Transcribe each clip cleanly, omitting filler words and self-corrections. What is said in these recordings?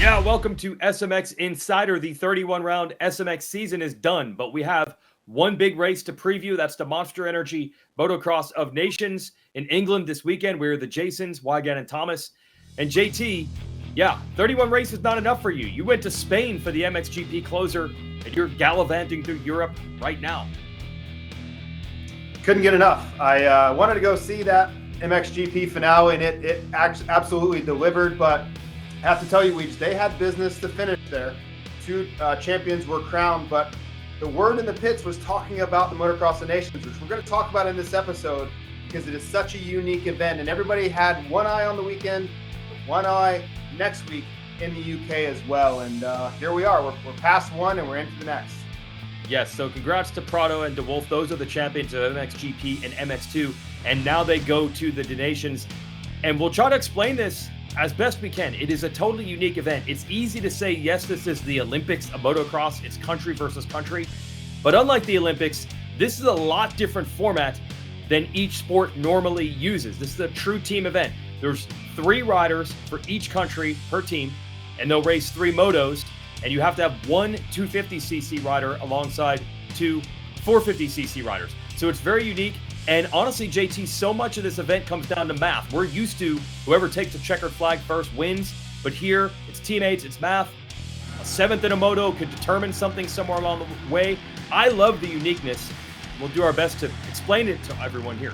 Yeah, welcome to SMX Insider. The 31-round SMX season is done, but we have one big race to preview. That's the Monster Energy Motocross of Nations in England this weekend. We're the Jasons, Weigandt and Thomas. And JT, yeah, 31 races not enough for you. You went to Spain for the MXGP closer, and you're gallivanting through Europe right now. Couldn't get enough. I wanted to go see that MXGP finale, and it absolutely delivered, but I have to tell you, Weege, they had business to finish there. Two champions were crowned, but the word in the pits was talking about the Motocross of Nations, which we're going to talk about in this episode because it is such a unique event, and everybody had one eye on the weekend, one eye next week in the UK as well. And here we are. We're past one, and we're into the next. Yes, so congrats to Prado and DeWolf. Those are the champions of MXGP and MX2, and now they go to the Nations. And we'll try to explain this as best we can. It is a totally unique event. It's easy to say, yes, this is the Olympics of Motocross. It's country versus country. But unlike the Olympics, this is a lot different format than each sport normally uses. This is a true team event. There's 3 riders for each country per team, and they'll race 3 motos, and you have to have one 250cc rider alongside 2 450cc riders. So it's very unique. And honestly, JT, so much of this event comes down to math. We're used to whoever takes the checkered flag first wins, but here it's teammates, it's math. A 7th in a moto could determine something somewhere along the way. I love the uniqueness. We'll do our best to explain it to everyone here.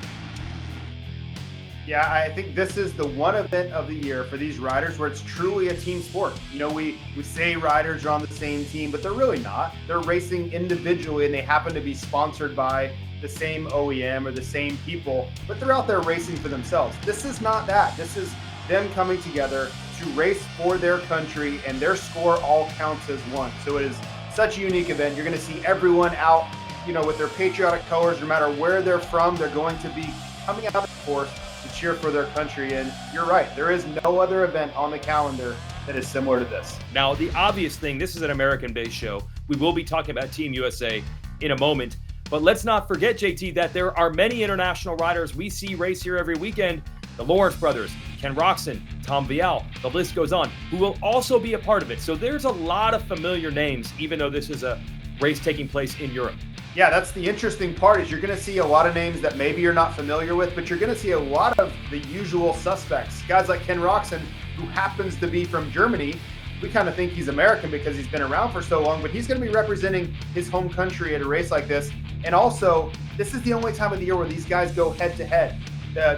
Yeah, I think this is the one event of the year for these riders where it's truly a team sport. You know, we say riders are on the same team, but they're really not. They're racing individually, and they happen to be sponsored by the same OEM or the same people, but they're out there racing for themselves. This is not that. This is them coming together to race for their country, and their score all counts as one. So it is such a unique event. You're going to see everyone out, you know, with their patriotic colors. No matter where they're from, they're going to be coming out of the course to cheer for their country. And you're right, there is no other event on the calendar that is similar to this. Now, the obvious thing, this is an American-based show. We will be talking about Team USA in a moment. But let's not forget, JT, that there are many international riders we see race here every weekend. The Lawrence brothers, Ken Roczen, Tom Vial, the list goes on, who will also be a part of it. So there's a lot of familiar names, even though this is a race taking place in Europe. Yeah, that's the interesting part, is you're going to see a lot of names that maybe you're not familiar with, but you're going to see a lot of the usual suspects. Guys like Ken Roczen, who happens to be from Germany. We kind of think he's American because he's been around for so long, but he's going to be representing his home country at a race like this. And also, this is the only time of the year where these guys go head-to-head.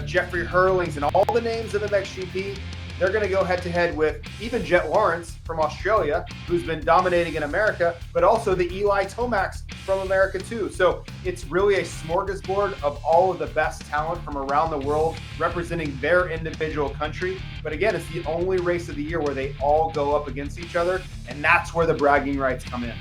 Jeffrey Hurlings and all the names of MXGP, they're going to go head-to-head with even Jett Lawrence from Australia, who's been dominating in America, but also the Eli Tomacs from America too. So it's really a smorgasbord of all of the best talent from around the world representing their individual country. But again, it's the only race of the year where they all go up against each other, and that's where the bragging rights come in.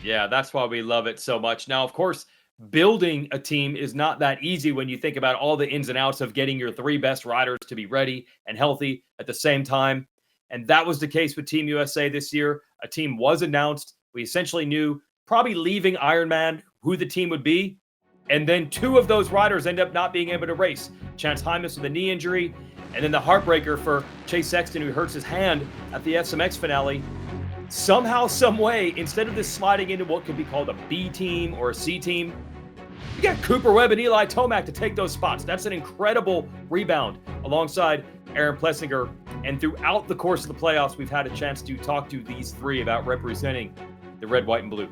Yeah, that's why we love it so much. Now, of course, building a team is not that easy when you think about all the ins and outs of getting your 3 best riders to be ready and healthy at the same time. And that was the case with Team USA this year. A team was announced. We essentially knew, probably leaving Ironman, who the team would be. And then 2 of those riders end up not being able to race. Chance Hymas with a knee injury, and then the heartbreaker for Chase Sexton, who hurts his hand at the SMX finale. Somehow, some way, instead of this sliding into what could be called a B team or a C team, you got Cooper Webb and Eli Tomac to take those spots. That's an incredible rebound alongside Aaron Plessinger. And throughout the course of the playoffs, we've had a chance to talk to these 3 about representing the red, white, and blue.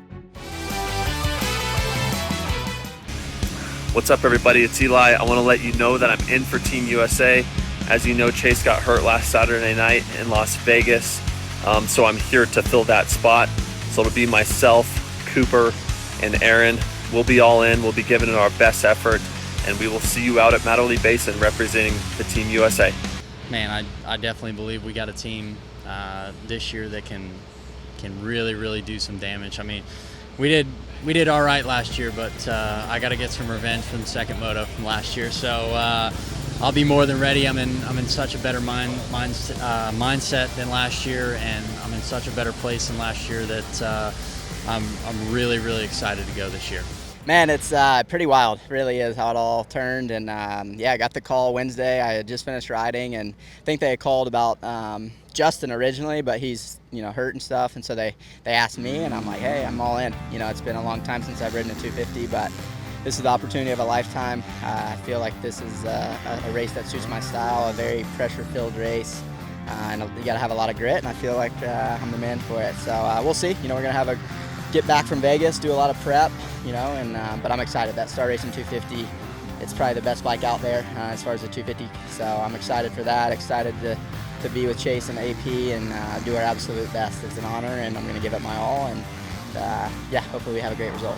What's up, everybody? It's Eli. I want to let you know that I'm in for Team USA. As you know, Chase got hurt last Saturday night in Las Vegas, so I'm here to fill that spot. So it'll be myself, Cooper, and Aaron. We'll be all in. We'll be giving it our best effort, and we will see you out at Matterley Basin representing the Team USA. Man, I definitely believe we got a team this year that can really do some damage. I mean, we did all right last year, but I got to get some revenge from the second moto from last year. So I'll be more than ready. I'm in such a better mindset than last year, and I'm in such a better place than last year that I'm really excited to go this year. Man, it's pretty wild. It really is how it all turned. And yeah, I got the call Wednesday. I had just finished riding, and I think they had called about Justin originally, but he's hurt and stuff. And so they asked me, and I'm like, hey, I'm all in. It's been a long time since I've ridden a 250, but this is the opportunity of a lifetime. I feel like this is a race that suits my style, a very pressure-filled race. And you got to have a lot of grit, and I feel like I'm the man for it. So we'll see. We're going to get back from Vegas, do a lot of prep, but I'm excited. That Star Racing 250, it's probably the best bike out there as far as the 250. So I'm excited for that, excited to be with Chase and AP and do our absolute best. It's an honor, and I'm going to give it my all, and yeah, hopefully we have a great result.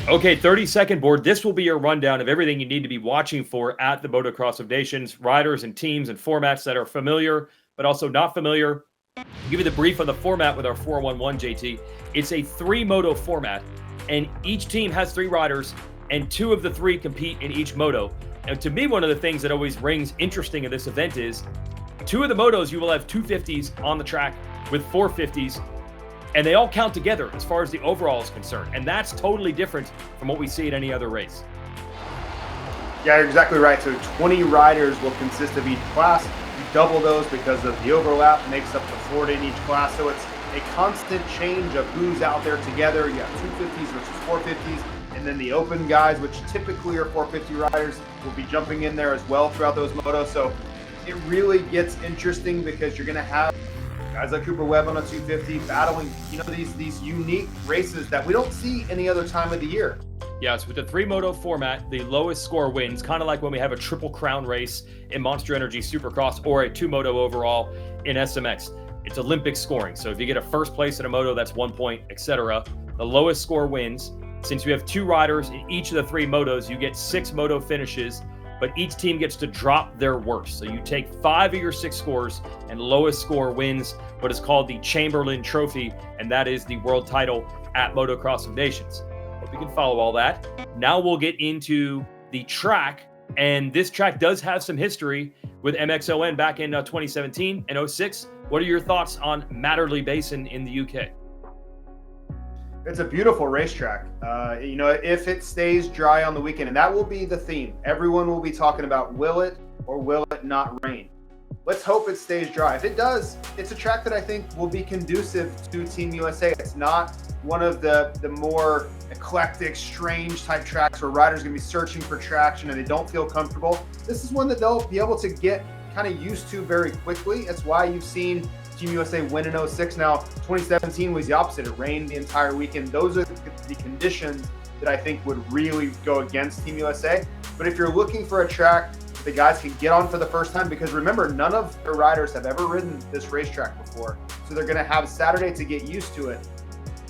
Okay, 30-second board. This will be your rundown of everything you need to be watching for at the Motocross of Nations, riders and teams and formats that are familiar but also not familiar. I'll give you the brief on the format with our 411, JT. It's a 3-moto format, and each team has 3 riders, and 2 of the 3 compete in each moto. And to me, one of the things that always rings interesting in this event is 2 of the motos, you will have 250s on the track with 450s, and they all count together as far as the overall is concerned. And that's totally different from what we see at any other race. Yeah, you're exactly right. So 20 riders will consist of each class. You double those because of the overlap, makes up the 40 in each class. So it's a constant change of who's out there together. You have 250s versus 450s. And then the open guys, which typically are 450 riders, will be jumping in there as well throughout those motos. So it really gets interesting because you're going to have guys like Cooper Webb on a 250 battling, these unique races that we don't see any other time of the year. Yes, with the 3-moto format, the lowest score wins, kind of like when we have a Triple Crown race in Monster Energy Supercross or a 2-moto overall in SMX. It's Olympic scoring. So if you get a first place in a moto, that's 1 point, etc. The lowest score wins. Since you have 2 riders in each of the 3 motos, you get 6 moto finishes, but each team gets to drop their worst. So you take 5 of your 6 scores, and lowest score wins what is called the Chamberlain Trophy, and that is the world title at Motocross of Nations. Hope you can follow all that. Now we'll get into the track, and this track does have some history with MXON back in 2017 and 06. What are your thoughts on Matterley Basin in the UK? It's a beautiful racetrack. If it stays dry on the weekend, and that will be the theme. Everyone will be talking about, will it or will it not rain? Let's hope it stays dry. If it does, it's a track that I think will be conducive to Team USA. It's not one of the more eclectic, strange type tracks where riders are going to be searching for traction and they don't feel comfortable. This is one that they'll be able to get kind of used to very quickly. That's why you've seen Team USA win in 06. Now, 2017 was the opposite. It rained the entire weekend. Those are the conditions that I think would really go against Team USA. But if you're looking for a track that the guys can get on for the first time, because remember, none of their riders have ever ridden this racetrack before. So they're going to have Saturday to get used to it.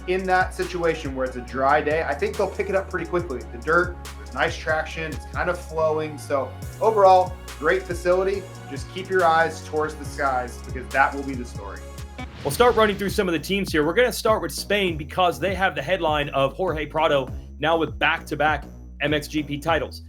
In that situation where it's a dry day, I think they'll pick it up pretty quickly. The dirt, there's nice traction, it's kind of flowing. So overall, great facility. Just keep your eyes towards the skies because that will be the story. We'll start running through some of the teams here. We're going to start with Spain because they have the headline of Jorge Prado now with back-to-back MXGP titles.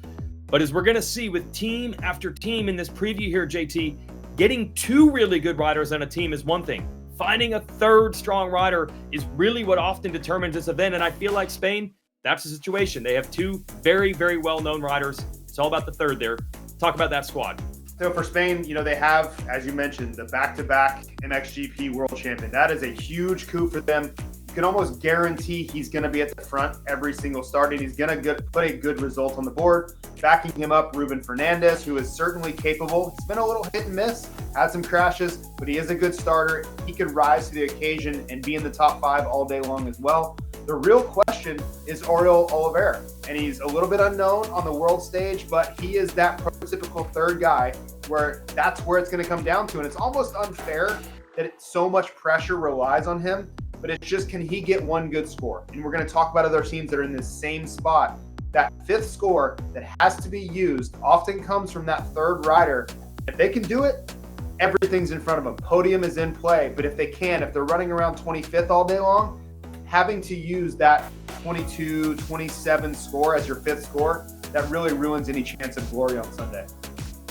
But as we're going to see with team after team in this preview here, JT, getting 2 really good riders on a team is one thing. Finding a 3rd strong rider is really what often determines this event. And I feel like Spain, that's the situation. They have 2 very, very well-known riders. It's all about the 3rd there. Talk about that squad. So for Spain, they have, as you mentioned, the back-to-back MXGP world champion. That is a huge coup for them. You can almost guarantee he's going to be at the front every single start, and he's going to put a good result on the board. Backing him up, Ruben Fernandez, who is certainly capable. He's been a little hit and miss, had some crashes, but he is a good starter. He could rise to the occasion and be in the top 5 all day long as well. The real question is Oriol Oliveira, and he's a little bit unknown on the world stage, but he is that prototypical 3rd guy where that's where it's going to come down to. And it's almost unfair that so much pressure relies on him, but it's just, can he get 1 good score? And we're going to talk about other teams that are in the same spot. That 5th score that has to be used often comes from that 3rd rider. If they can do it, everything's in front of them. Podium is in play, but if they're running around 25th all day long, having to use that 22, 27 score as your 5th score, that really ruins any chance of glory on Sunday.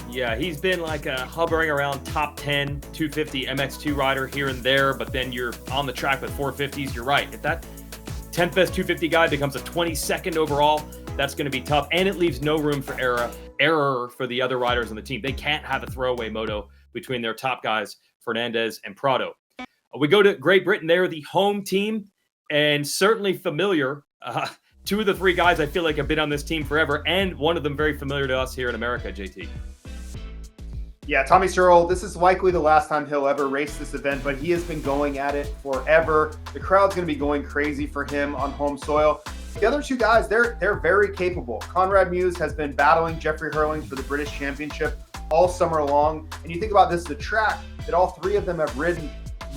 Yeah, he's been like hovering around top 10, 250 MX2 rider here and there, but then you're on the track with 450s. You're right. If that 10th best 250 guy becomes a 22nd overall. That's going to be tough, and it leaves no room for error for the other riders on the team. They can't have a throwaway moto between their top guys, Fernandez and Prado. We go to Great Britain. They're the home team and certainly familiar. Two of the three guys I feel like have been on this team forever, and one of them very familiar to us here in America, JT. Yeah, Tommy Searle, this is likely the last time he'll ever race this event, but he has been going at it forever. The crowd's going to be going crazy for him on home soil. The other two guys, they're very capable. Conrad Mewse has been battling Jeffrey Hurlings for the British Championship all summer long. And you think about this, the track that all three of them have ridden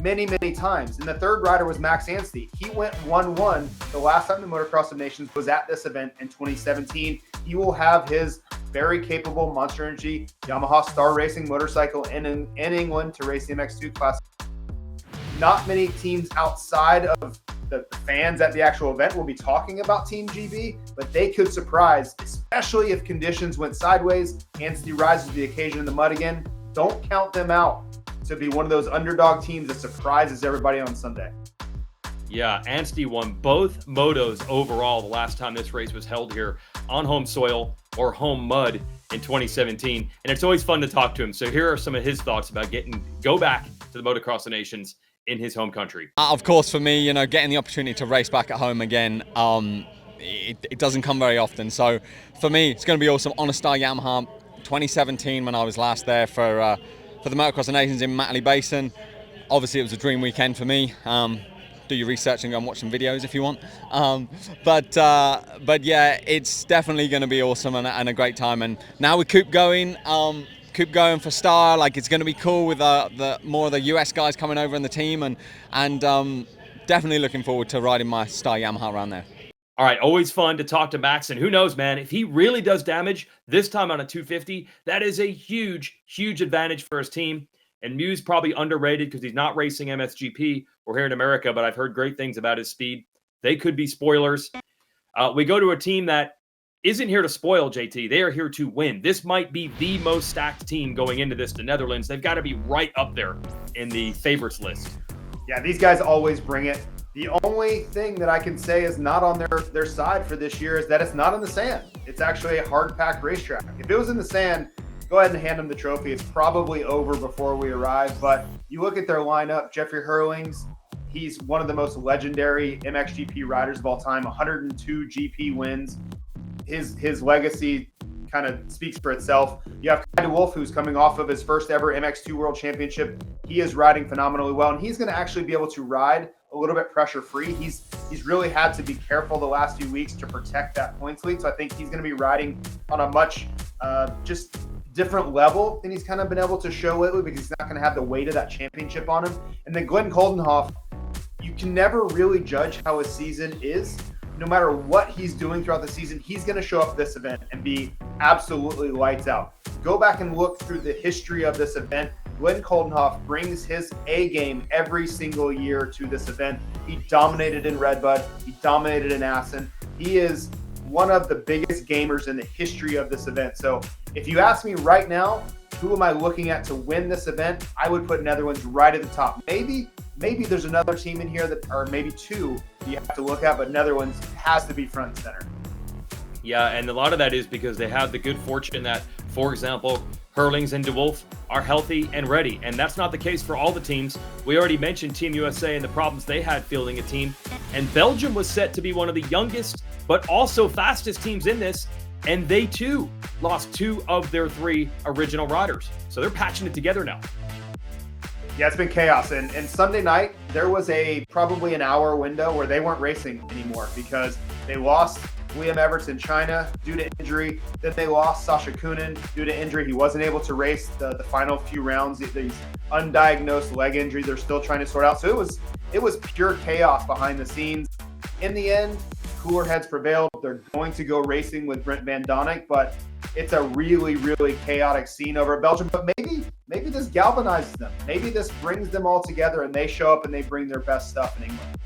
many, many times. And the third rider was Max Anstey. He went 1-1 the last time the Motocross of Nations was at this event in 2017. He will have his very capable Monster Energy Yamaha Star Racing motorcycle in England to race the MX2 class. Not many teams outside of the fans at the actual event will be talking about Team GB, but they could surprise, especially if conditions went sideways. Anstey rises to the occasion in the mud again. Don't count them out to be one of those underdog teams that surprises everybody on Sunday. Yeah, Anstey won both motos overall the last time this race was held here on home soil or home mud in 2017. And it's always fun to talk to him. So here are some of his thoughts about go back to the Motocross of Nations in his home country. Of course, for me, getting the opportunity to race back at home again, it doesn't come very often. So for me, it's going to be awesome. On a Star Yamaha, 2017 when I was last there for the Motocross of Nations in Matterley Basin. Obviously, it was a dream weekend for me. Do your research and go and watch some videos if you want. But yeah, it's definitely going to be awesome and a great time. And now we keep going for Star. Like, it's going to be cool with the more of the US guys coming over in the team, and definitely looking forward to riding my Star Yamaha around there. All right, always fun to talk to Max, and who knows, man, if he really does damage this time on a 250, that is a huge, huge advantage for his team. And Mewse probably underrated because he's not racing MSGP or here in America, but I've heard great things about his speed. They could be spoilers. We go to a team that isn't here to spoil, JT. They are here to win. This might be the most stacked team going into this, the Netherlands. They've got to be right up there in the favorites list. Yeah, these guys always bring it. The only thing that I can say is not on their side for this year is that it's not in the sand. It's actually a hard-packed racetrack. If it was in the sand, go ahead and hand them the trophy. It's probably over before we arrive, but you look at their lineup, Jeffrey Hurlings, he's one of the most legendary MXGP riders of all time, 102 GP wins. His legacy kind of speaks for itself. You have Kai de Wolf, who's coming off of his first ever MX2 World Championship. He is riding phenomenally well, and he's going to actually be able to ride a little bit pressure-free. He's really had to be careful the last few weeks to protect that points lead, so I think he's going to be riding on a much just different level than he's kind of been able to show lately, because he's not going to have the weight of that championship on him. And then Glenn Coldenhoff, you can never really judge how his season is. No matter what he's doing throughout the season, he's going to show up at this event and be absolutely lights out. Go back and look through the history of this event. Glenn Coldenhoff brings his A game every single year to this event. He dominated in Redbud. He dominated in Assen. He is one of the biggest gamers in the history of this event. So if you ask me right now, who am I looking at to win this event? I would put Netherlands right at the top. Maybe there's another team in here or maybe two you have to look at, but Netherlands has to be front and center. Yeah, and a lot of that is because they have the good fortune that, for example, Hurlings and de Wolf are healthy and ready, and that's not the case for all the teams. We already mentioned Team USA and the problems they had fielding a team, and Belgium was set to be one of the youngest but also fastest teams in this, and they too lost two of their three original riders. So they're patching it together now. Yeah, it's been chaos. And Sunday night, there was probably an hour window where they weren't racing anymore because they lost Liam Everts in China due to injury. Then they lost Sasha Kunin due to injury. He wasn't able to race the final few rounds. These undiagnosed leg injuries they're still trying to sort out. So it was pure chaos behind the scenes. In the end, cooler heads prevailed. They're going to go racing with Brent Van Donnick, but it's a really, really chaotic scene over at Belgium. But maybe this galvanizes them. Maybe this brings them all together and they show up and they bring their best stuff in England.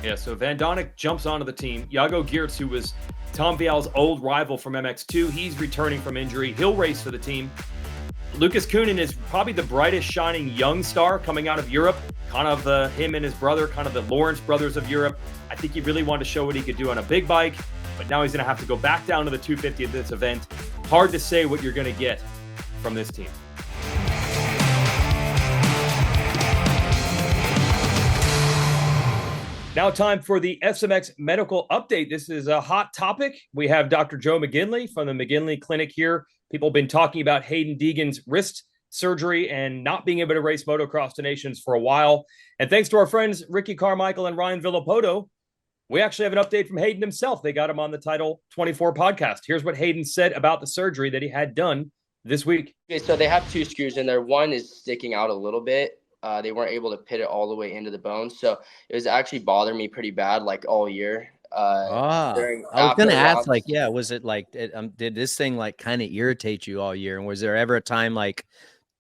Yeah, so Van Donnick jumps onto the team. Jago Geerts, who was Tom Vial's old rival from MX2, he's returning from injury. He'll race for the team. Lucas Kunin is probably the brightest shining young star coming out of Europe. kind of him and his brother, kind of the Lawrence brothers of Europe. I think he really wanted to show what he could do on a big bike, but now he's going to have to go back down to the 250 at this event. Hard to say what you're going to get from this team. Now time for the SMX medical update. This is a hot topic. We have Dr. Joe McGinley from the McGinley Clinic here. People have been talking about Hayden Deegan's wrist surgery and not being able to race Motocross to Nations for a while. And thanks to our friends Ricky Carmichael and Ryan Villapoto, we actually have an update from Hayden himself. They got him on the Title 24 podcast. Here's what Hayden said about the surgery that he had done this week. Okay, so they have 2 screws in there. One is sticking out a little bit. They weren't able to pit it all the way into the bone. So it was actually bothering me pretty bad, like all year. I was going to ask, like, yeah, was it like, did this thing like kind of irritate you all year? And was there ever a time like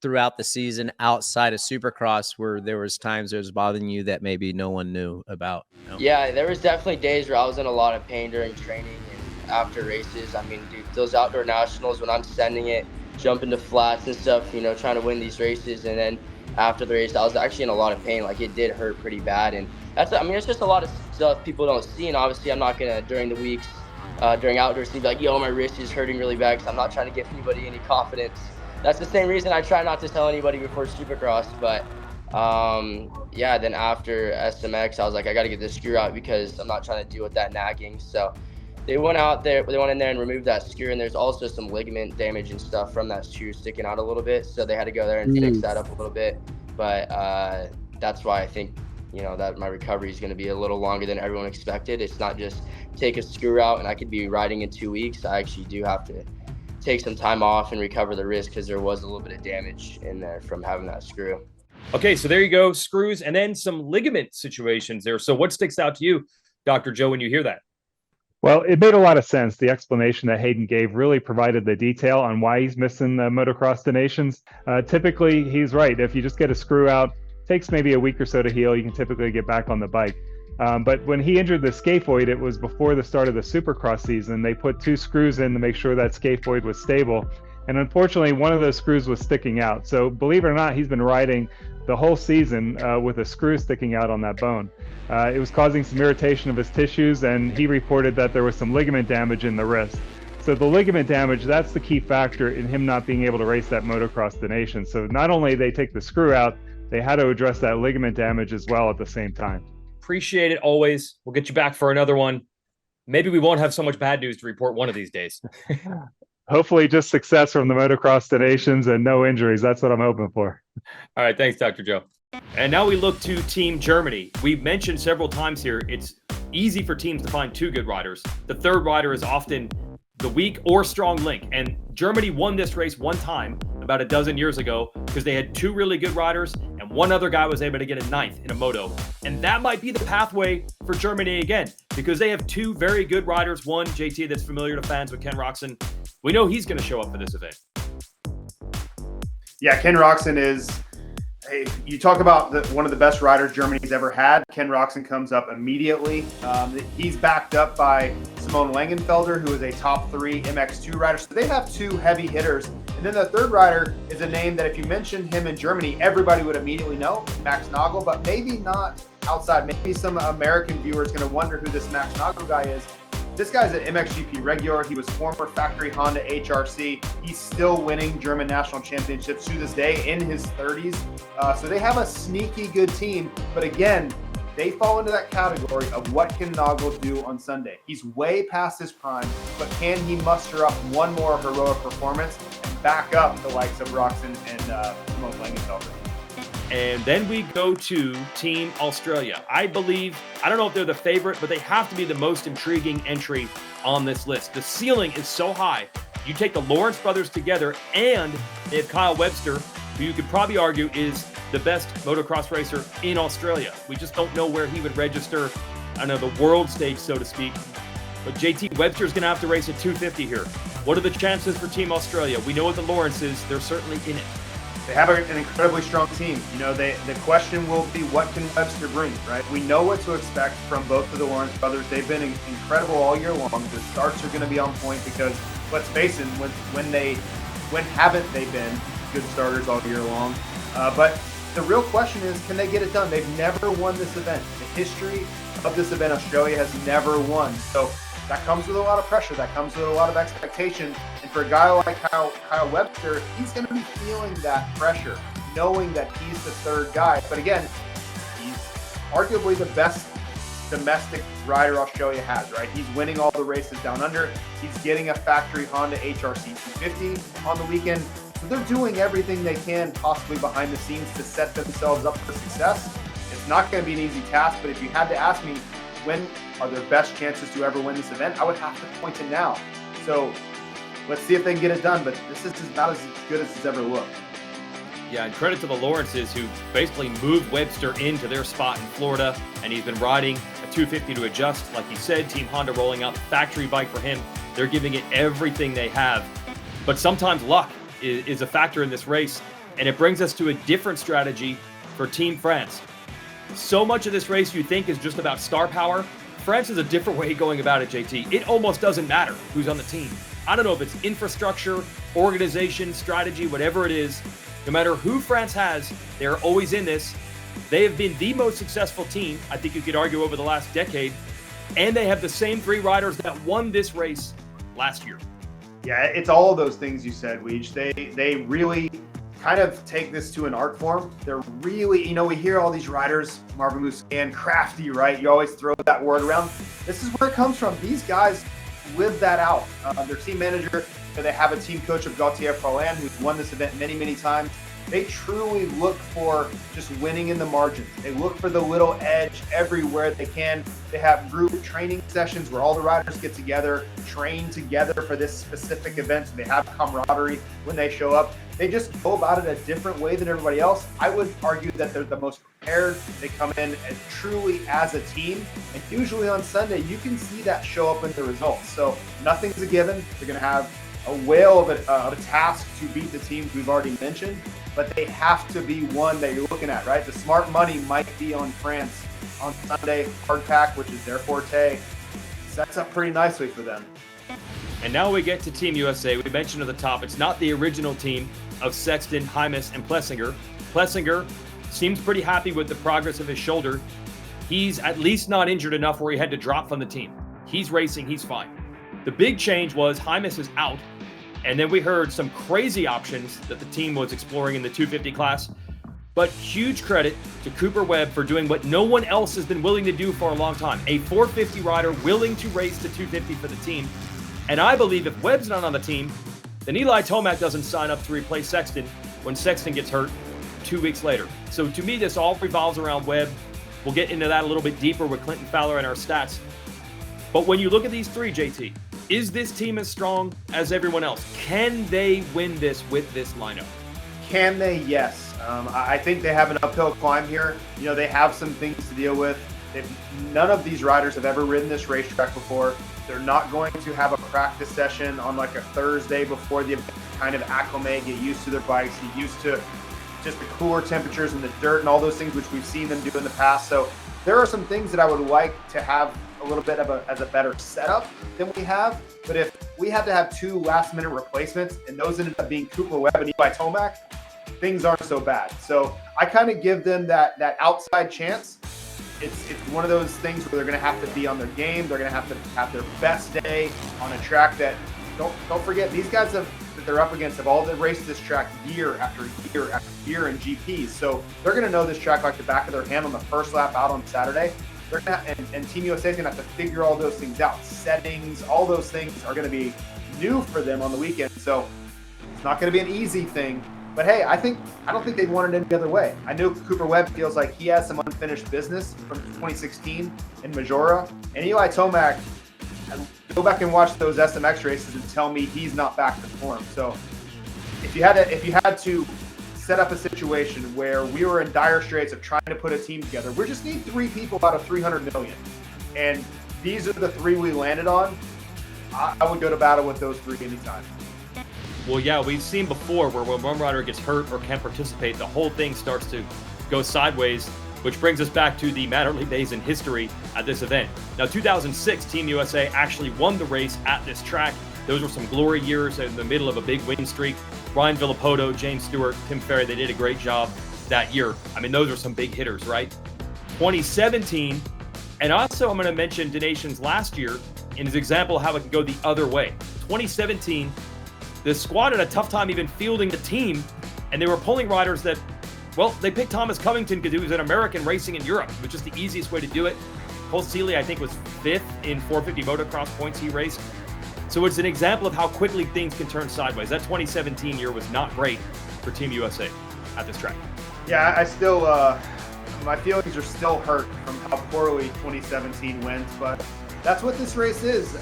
throughout the season outside of Supercross where there was times it was bothering you that maybe no one knew about? You know? Yeah, there was definitely days where I was in a lot of pain during training and after races. I mean, dude, those outdoor nationals, when I'm sending it, jumping to flats and stuff, you know, trying to win these races, and then after the race, I was actually in a lot of pain. Like, it did hurt pretty bad. And that's, I mean, it's just a lot of stuff people don't see. And obviously, I'm not going to, during the weeks, during outdoors, be like, yo, my wrist is hurting really bad, because I'm not trying to give anybody any confidence. That's the same reason I try not to tell anybody before Supercross. But, yeah, then after SMX, I was like, I got to get this screw out because I'm not trying to deal with that nagging. So they went in there and removed that screw, and there's also some ligament damage and stuff from that screw sticking out a little bit, so they had to go there and fix that up a little bit. But that's why I think, you know, that my recovery is going to be a little longer than everyone expected. It's not just take a screw out and I could be riding in 2 weeks. I actually do have to take some time off and recover the wrist, because there was a little bit of damage in there from having that screw. Okay, so there you go, screws and then some ligament situations there. So what sticks out to you, Dr. Joe, when you hear that? Well, it made a lot of sense. The explanation that Hayden gave really provided the detail on why he's missing the Motocross to Nations. Typically, he's right. If you just get a screw out, takes maybe a week or so to heal, you can typically get back on the bike. But when he injured the scaphoid, it was before the start of the Supercross season. They put 2 screws in to make sure that scaphoid was stable. And unfortunately, one of those screws was sticking out. So believe it or not, he's been riding the whole season with a screw sticking out on that bone. It was causing some irritation of his tissues, and he reported that there was some ligament damage in the wrist. So the ligament damage, that's the key factor in him not being able to race that Motocross to Nations. So not only they take the screw out, they had to address that ligament damage as well at the same time. Appreciate it always. We'll get you back for another one. Maybe we won't have so much bad news to report one of these days. Hopefully just success from the Motocross to Nations and no injuries. That's what I'm hoping for. All right. Thanks, Dr. Joe. And now we look to Team Germany. We've mentioned several times here, it's easy for teams to find 2 good riders. The third rider is often the weak or strong link. And Germany won this race one time about a dozen years ago because they had 2 really good riders and one other guy was able to get a 9th in a moto. And that might be the pathway for Germany again, because they have 2 very good riders. One, JT, that's familiar to fans with Ken Roczen. We know he's going to show up for this event. Yeah, Ken Roczen is, hey, you talk about one of the best riders Germany's ever had. Ken Roczen comes up immediately. He's backed up by Simone Langenfelder, who is a top 3 MX2 rider. So they have 2 heavy hitters. And then the third rider is a name that if you mention him in Germany, everybody would immediately know, Max Nagel, but maybe not outside. Maybe some American viewers going to wonder who this Max Nagel guy is. This guy's an MXGP regular. He was former factory Honda HRC. He's still winning German national championships to this day in his 30s. So they have a sneaky good team. But again, they fall into that category of what can Nagel do on Sunday. He's way past his prime, but can he muster up one more heroic performance and back up the likes of Roczen and Simone Langenfelder? And then we go to Team Australia. I believe, I don't know if they're the favorite, but they have to be the most intriguing entry on this list. The ceiling is so high. You take the Lawrence brothers together, and they have Kyle Webster, who you could probably argue is the best motocross racer in Australia. We just don't know where he would register, I know, the world stage, so to speak. But JT Webster's going to have to race at 250 here. What are the chances for Team Australia? We know what the Lawrence is. They're certainly in it. They have an incredibly strong team. You know, the question will be, what can Webster bring, right? We know what to expect from both of the Lawrence brothers. They've been incredible all year long. The starts are going to be on point because, let's face it, when haven't they been good starters all year long? But the real question is, can they get it done? They've never won this event. The history of this event, Australia has never won. So that comes with a lot of pressure. That comes with a lot of expectation. And for a guy like Kyle Webster, he's going to be feeling that pressure, knowing that he's the third guy. But again, he's arguably the best domestic rider Australia has, right? He's winning all the races down under. He's getting a factory Honda HRC 250 on the weekend. So they're doing everything they can possibly behind the scenes to set themselves up for success. It's not going to be an easy task, but if you had to ask me when are their best chances to ever win this event, I would have to point to now. So let's see if they can get it done, but this is about as good as it's ever looked. Yeah, and credit to the Lawrences, who basically moved Webster into their spot in Florida, and he's been riding a 250 to adjust. Like you said, Team Honda rolling out the factory bike for him. They're giving it everything they have. But sometimes luck is a factor in this race, and it brings us to a different strategy for Team France. So much of this race you think is just about star power. France is a different way of going about it, JT. It almost doesn't matter who's on the team. I don't know if it's infrastructure, organization, strategy, whatever it is. No matter who France has, they're always in this. They have been the most successful team, I think you could argue, over the last decade. And they have the same three riders that won this race last year. Yeah, it's all of those things you said, Weege. They really kind of take this to an art form. They're really, we hear all these riders, Marvin Musquin, crafty, right? You always throw that word around. This is where it comes from. These guys live that out. Their team manager, they have a team coach of Gautier Paulin, who's won this event many, many times. They truly look for just winning in the margins. They look for the little edge everywhere they can. They have group training sessions where all the riders get together, train together for this specific event. So they have camaraderie when they show up. They just go about it a different way than everybody else. I would argue that they're the most prepared. They come in as truly as a team. And usually on Sunday, you can see that show up in the results. So nothing's a given. They're going to have a whale of a task to beat the teams we've already mentioned, but they have to be one that you're looking at, right? The smart money might be on France on Sunday. Hard pack, which is their forte, sets up pretty nicely for them. And now we get to Team USA. We mentioned at the top, it's not the original team of Sexton, Hymas, and Plessinger. Plessinger seems pretty happy with the progress of his shoulder. He's at least not injured enough where he had to drop from the team. He's racing, he's fine. The big change was Hymas is out. And then we heard some crazy options that the team was exploring in the 250 class. But huge credit to Cooper Webb for doing what no one else has been willing to do for a long time. A 450 rider willing to race the 250 for the team. And I believe if Webb's not on the team, then Eli Tomac doesn't sign up to replace Sexton when Sexton gets hurt 2 weeks later. So to me, this all revolves around Webb. We'll get into that a little bit deeper with Clinton Fowler and our stats. But when you look at these three, JT, is this team as strong as everyone else? Can they win this with this lineup? Can they? Yes. I think they have an uphill climb here. They have some things to deal with. None of these riders have ever ridden this racetrack before. They're not going to have a practice session on like a Thursday before the event, kind of acclimate, get used to their bikes, get used to just the cooler temperatures and the dirt and all those things which we've seen them do in the past. So there are some things that I would like to have a little bit of a better setup than we have. But if we had to have two last-minute replacements and those ended up being Cooper Webb and Eli Tomac, things aren't so bad. So I kind of give them that outside chance. It's one of those things where they're going to have to be on their game. They're going to have their best day on a track that, don't forget, these guys that they're up against have all raced this track year after year after year in GPs. So they're going to know this track like the back of their hand on the first lap out on Saturday. They're gonna and Team USA is going to have to figure all those things out. Settings, all those things are going to be new for them on the weekend. So it's not going to be an easy thing. But hey, I don't think they'd want it any other way. I know Cooper Webb feels like he has some unfinished business from 2016 in Majora. And Eli Tomac, go back and watch those SMX races and tell me he's not back to form. So if you had to set up a situation where we were in dire straits of trying to put a team together, we just need 3 people out of 300 million. And these are the 3 we landed on. I would go to battle with those 3 anytime. Well, yeah, we've seen before where when one rider gets hurt or can't participate, the whole thing starts to go sideways, which brings us back to the Matterley days in history at this event. Now, 2006, Team USA actually won the race at this track. Those were some glory years in the middle of a big win streak. Ryan Villapoto, James Stewart, Tim Ferry, they did a great job. that year. I mean, those are some big hitters, right? 2017, and also I'm going to mention Donations last year in his example how it can go the other way. 2017, the squad had a tough time even fielding the team, and they were pulling riders that, well, they picked Thomas Covington because he was an American racing in Europe. It was just the easiest way to do it. Cole Seeley, I think, was 5th in 450 motocross points he raced. So it's an example of how quickly things can turn sideways. That 2017 year was not great for Team USA at this track. Yeah, I still, my feelings are still hurt from how poorly 2017 went, but that's what this race is.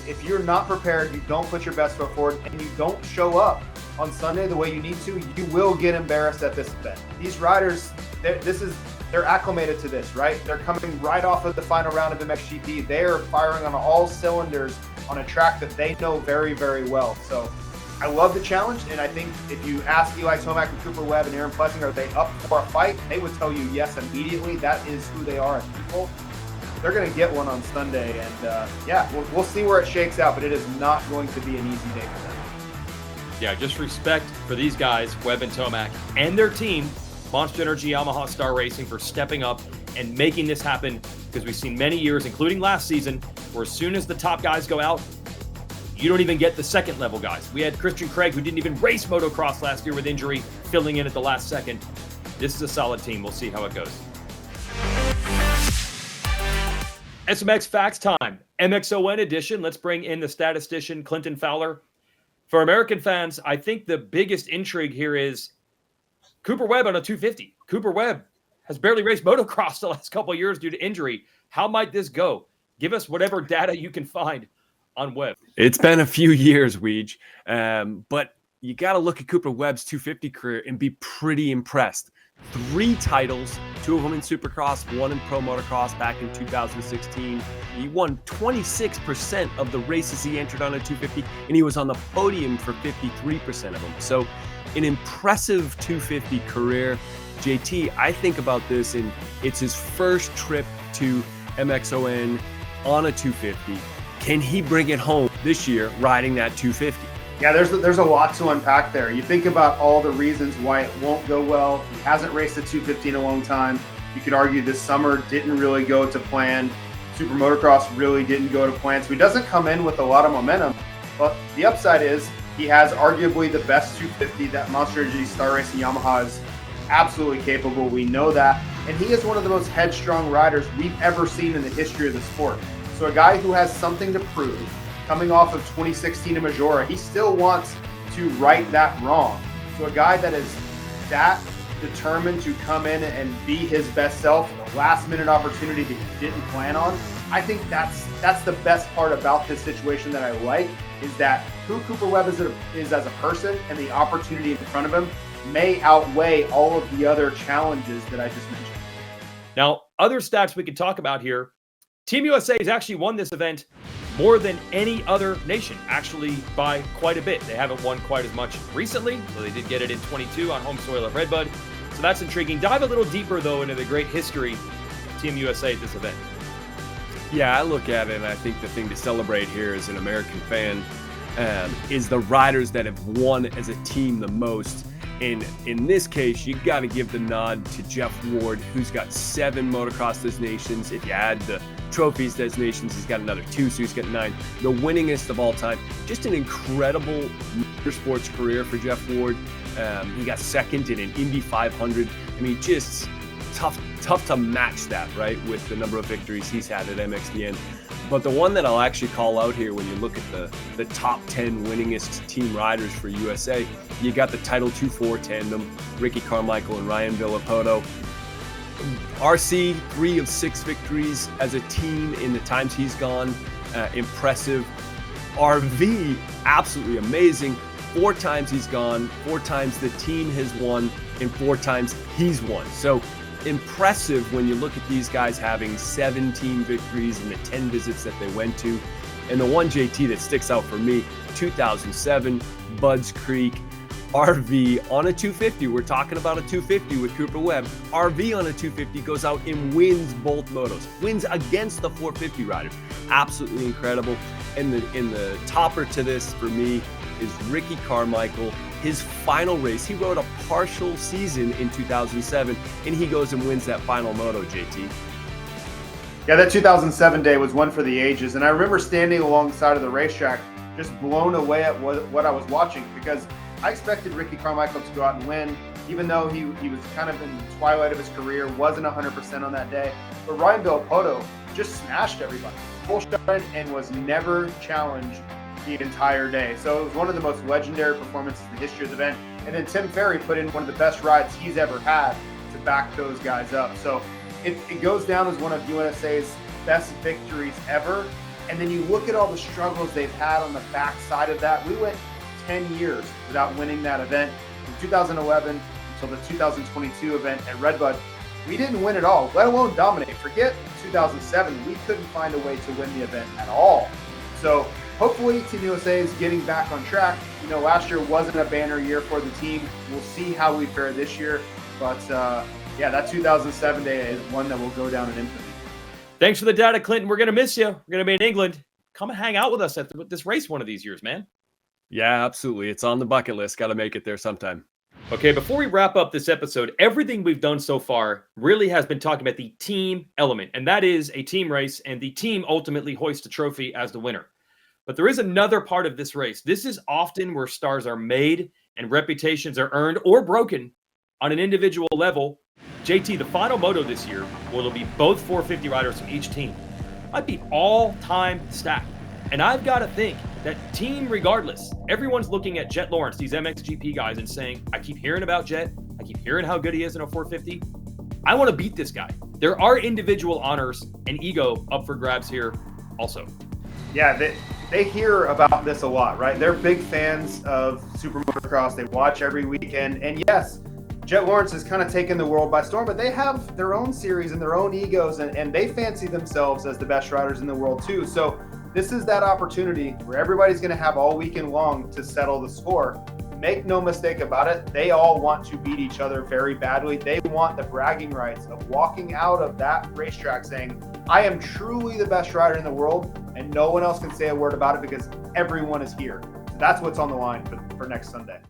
If you're not prepared, you don't put your best foot forward, and you don't show up on Sunday the way you need to, you will get embarrassed at this event. These riders, they're acclimated to this, right? They're coming right off of the final round of MXGP. They are firing on all cylinders on a track that they know very, very well. So I love the challenge, and I think if you ask Eli Tomac and Cooper Webb and Aaron Plessinger, are they up for a fight? They would tell you yes immediately. That is who they are as people. They're going to get one on Sunday, and yeah, we'll see where it shakes out, but it is not going to be an easy day for them. Yeah, just respect for these guys, Webb and Tomac, and their team, Monster Energy Yamaha Star Racing, for stepping up and making this happen, because we've seen many years, including last season, where as soon as the top guys go out, you don't even get the second level guys. We had Christian Craig, who didn't even race motocross last year with injury, filling in at the last second. This is a solid team. We'll see how it goes. SMX Facts Time, MXON edition. Let's bring in the statistician, Clinton Fowler. For American fans, I think the biggest intrigue here is Cooper Webb on a 250. Cooper Webb has barely raced motocross the last couple of years due to injury. How might this go? Give us whatever data you can find on Webb. It's been a few years, Weege, but you got to look at Cooper Webb's 250 career and be pretty impressed. 3 titles, 2 of them in Supercross, 1 in Pro Motocross back in 2016. He won 26% of the races he entered on a 250, and he was on the podium for 53% of them. So an impressive 250 career. JT, I think about this, and it's his first trip to MXON on a 250. Can he bring it home this year riding that 250? Yeah, there's a lot to unpack there. You think about all the reasons why it won't go well. He hasn't raced a 250 in a long time. You could argue this summer didn't really go to plan. SuperMotocross really didn't go to plan. So he doesn't come in with a lot of momentum. But the upside is he has arguably the best 250 that Monster Energy Star Racing Yamaha is absolutely capable. We know that. And he is one of the most headstrong riders we've ever seen in the history of the sport. So a guy who has something to prove, coming off of 2016 in Majora, he still wants to right that wrong. So a guy that is that determined to come in and be his best self, a last-minute opportunity that he didn't plan on, I think that's the best part about this situation that I like, is that who Cooper Webb is as a person, and the opportunity in front of him may outweigh all of the other challenges that I just mentioned. Now, other stats we could talk about here. Team USA has actually won this event more than any other nation, actually by quite a bit. They haven't won quite as much recently, though they did get it in 22 on home soil of Redbud. So that's intriguing. Dive a little deeper, though, into the great history of Team USA at this event. Yeah, I look at it, and I think the thing to celebrate here as an American fan is the riders that have won as a team the most. And in this case, you got to give the nod to Jeff Ward, who's got 7 motocross designations. If you add the trophies designations, he's got another 2, so he's got 9. The winningest of all time. Just an incredible motorsports career for Jeff Ward. He got second in an Indy 500. I mean, just tough to match that, right, with the number of victories he's had at MXDN. But the one that I'll actually call out here when you look at the top 10 winningest team riders for USA, you got the Title 2-4 tandem, Ricky Carmichael and Ryan Villapoto. RC, 3 of 6 victories as a team in the times he's gone. Impressive. RV, absolutely amazing. 4 times he's gone, 4 times the team has won, and 4 times he's won. So impressive when you look at these guys having 17 victories in the 10 visits that they went to. And the one, JT, that sticks out for me, 2007, Budds Creek, RV on a 250. We're talking about a 250 with Cooper Webb. RV on a 250 goes out and wins both motos, wins against the 450 riders. Absolutely incredible. And the topper to this for me, is Ricky Carmichael. His final race, he rode a partial season in 2007, and he goes and wins that final moto, JT. Yeah, that 2007 day was one for the ages. And I remember standing alongside of the racetrack, just blown away at what I was watching, because I expected Ricky Carmichael to go out and win, even though he was kind of in the twilight of his career, wasn't 100% on that day. But Ryan Villopoto just smashed everybody, full shine, and was never challenged the entire day. So it was one of the most legendary performances in the history of the event. And then Tim Ferry put in one of the best rides he's ever had to back those guys up. So it goes down as one of USA's best victories ever. And then you look at all the struggles they've had on the back side of that. We went 10 years without winning that event. From 2011 until the 2022 event at Redbud, we didn't win at all, let alone dominate. Forget 2007, we couldn't find a way to win the event at all. So hopefully Team USA is getting back on track. You know, last year wasn't a banner year for the team. We'll see how we fare this year. But yeah, that 2007 day is one that will go down in infamy. Thanks for the data, Clinton. We're going to miss you. We're going to be in England. Come and hang out with us at this race one of these years, man. Yeah, absolutely. It's on the bucket list. Got to make it there sometime. Okay, before we wrap up this episode, everything we've done so far really has been talking about the team element, and that is a team race, and the team ultimately hoists the trophy as the winner. But there is another part of this race. This is often where stars are made and reputations are earned or broken on an individual level. JT, the final moto this year will be both 450 riders from each team. Might be all-time stacked. And I've got to think that team regardless, everyone's looking at Jett Lawrence, these MXGP guys, and saying, I keep hearing about Jett. I keep hearing how good he is in a 450. I want to beat this guy. There are individual honors and ego up for grabs here also. Yeah, they hear about this a lot, right? They're big fans of SuperMotocross. They watch every weekend. And yes, Jett Lawrence has kind of taken the world by storm, but they have their own series and their own egos, and they fancy themselves as the best riders in the world too. So this is that opportunity where everybody's going to have all weekend long to settle the score. Make no mistake about it, they all want to beat each other very badly. They want the bragging rights of walking out of that racetrack saying, I am truly the best rider in the world, and no one else can say a word about it because everyone is here. So that's what's on the line for next Sunday.